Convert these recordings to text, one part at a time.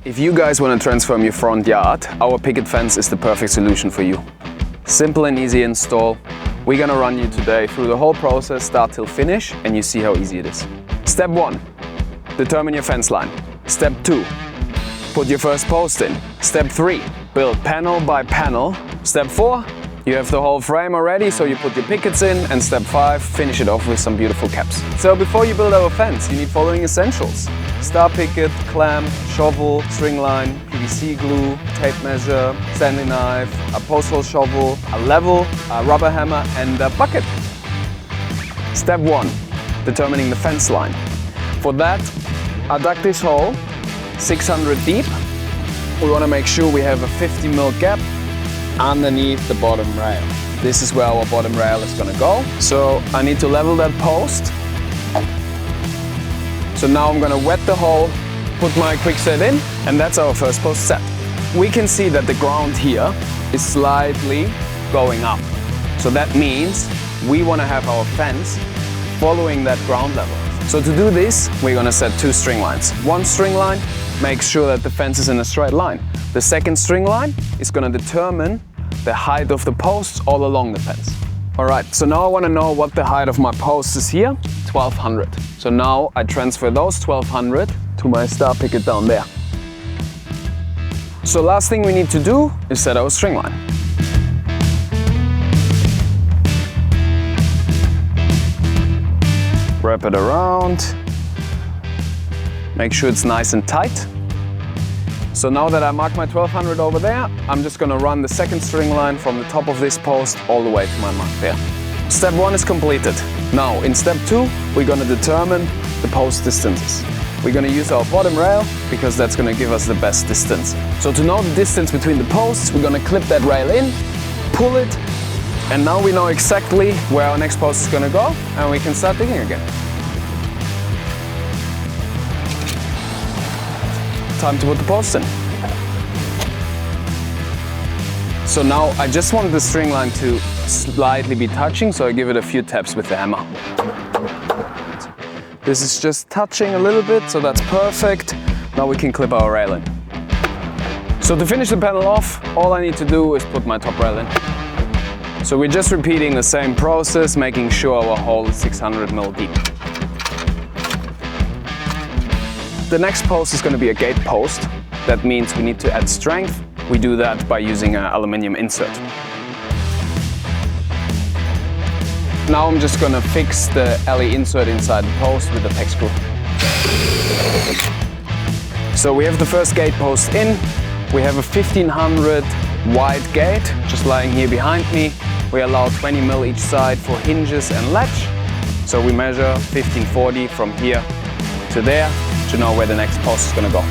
If you guys want to transform your front yard, our picket fence is the perfect solution for you. Simple and easy install. We're gonna run you today through the whole process, start till finish, and you see how easy it is. Step 1, determine your fence line. Step 2, put your first post in. Step 3, build panel by panel. Step 4, you have the whole frame already, so you put your pickets in. And step 5, finish it off with some beautiful caps. So before you build our fence, you need following essentials: star picket, clamp, shovel, string line, PVC glue, tape measure, sanding knife, a post hole shovel, a level, a rubber hammer, and a bucket. Step 1, determining the fence line. For that, I dug this hole 600 deep. We want to make sure we have a 50 mil gap underneath the bottom rail. This is where our bottom rail is going to go. So I need to level that post. So now I'm going to wet the hole, put my quick set in, and that's our first post set. We can see that the ground here is slightly going up. So that means we want to have our fence following that ground level. So to do this, we're going to set 2 string lines. One string line makes sure that the fence is in a straight line. The second string line is going to determine the height of the posts all along the fence. Alright, so now I want to know what the height of my post is here, 1200. So now I transfer those 1200 to my star picket down there. So last thing we need to do is set our string line. Wrap it around. Make sure it's nice and tight. So now that I marked my 1200 over there, I'm just going to run the second string line from the top of this post all the way to my mark there. Step 1 is completed. Now in step 2, we're going to determine the post distances. We're going to use our bottom rail because that's going to give us the best distance. So to know the distance between the posts, we're going to clip that rail in, pull it, and now we know exactly where our next post is going to go, and we can start digging again. Time to put the post in. So now I just want the string line to slightly be touching, so I give it a few taps with the hammer. This is just touching a little bit, so that's perfect. Now we can clip our rail in. So to finish the panel off, all I need to do is put my top rail in. So we're just repeating the same process, making sure our hole is 600 mil deep. The next post is going to be a gate post. That means we need to add strength. We do that by using an aluminium insert. Now I'm just going to fix the LE insert inside the post with a PEX screw. So we have the first gate post in. We have a 1500 wide gate just lying here behind me. We allow 20 mil each side for hinges and latch. So we measure 1540 from here to there to know where the next post is going to go.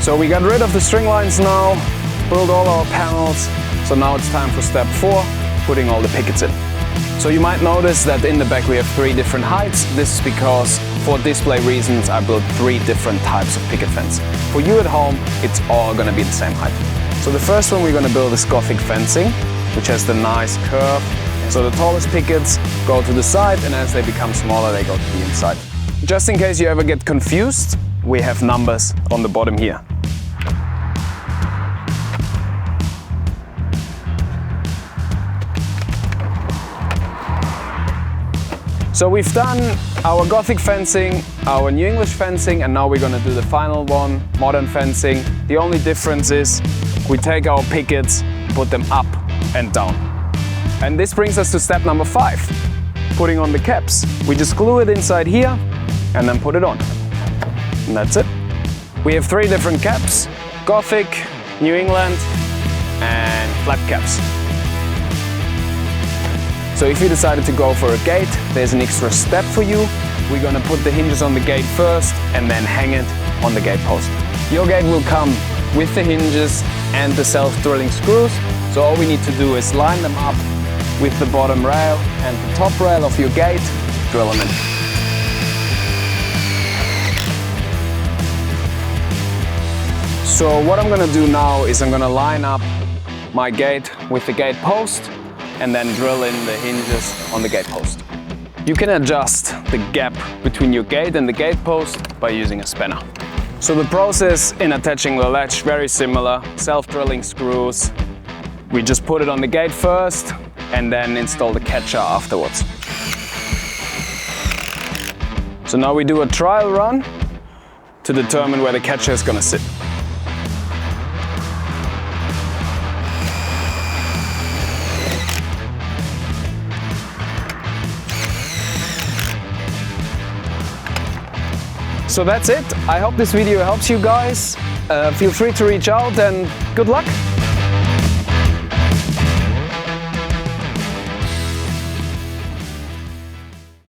So we got rid of the string lines now, built all our panels. So now it's time for step 4, putting all the pickets in. So you might notice that in the back we have 3 different heights. This is because for display reasons I built 3 different types of picket fence. For you at home, it's all going to be the same height. So the first one we're going to build is Gothic fencing, which has the nice curve. So the tallest pickets go to the side, and as they become smaller they go to the inside. Just in case you ever get confused, we have numbers on the bottom here. So we've done our Gothic fencing, our New English fencing, and now we're going to do the final one, modern fencing. The only difference is we take our pickets, put them up and down. And this brings us to step number 5, putting on the caps. We just glue it inside here and then put it on. And that's it. We have 3 different caps: Gothic, New England, and flat caps. So if you decided to go for a gate, there's an extra step for you. We're going to put the hinges on the gate first and then hang it on the gate post. Your gate will come with the hinges and the self-drilling screws. So all we need to do is line them up with the bottom rail and the top rail of your gate, drill them in. So what I'm going to do now is I'm going to line up my gate with the gate post and then drill in the hinges on the gate post. You can adjust the gap between your gate and the gate post by using a spanner. So the process in attaching the latch, very similar, self-drilling screws. We just put it on the gate first and then install the catcher afterwards. So now we do a trial run to determine where the catcher is going to sit. So that's it. I hope this video helps you guys. Feel free to reach out and good luck.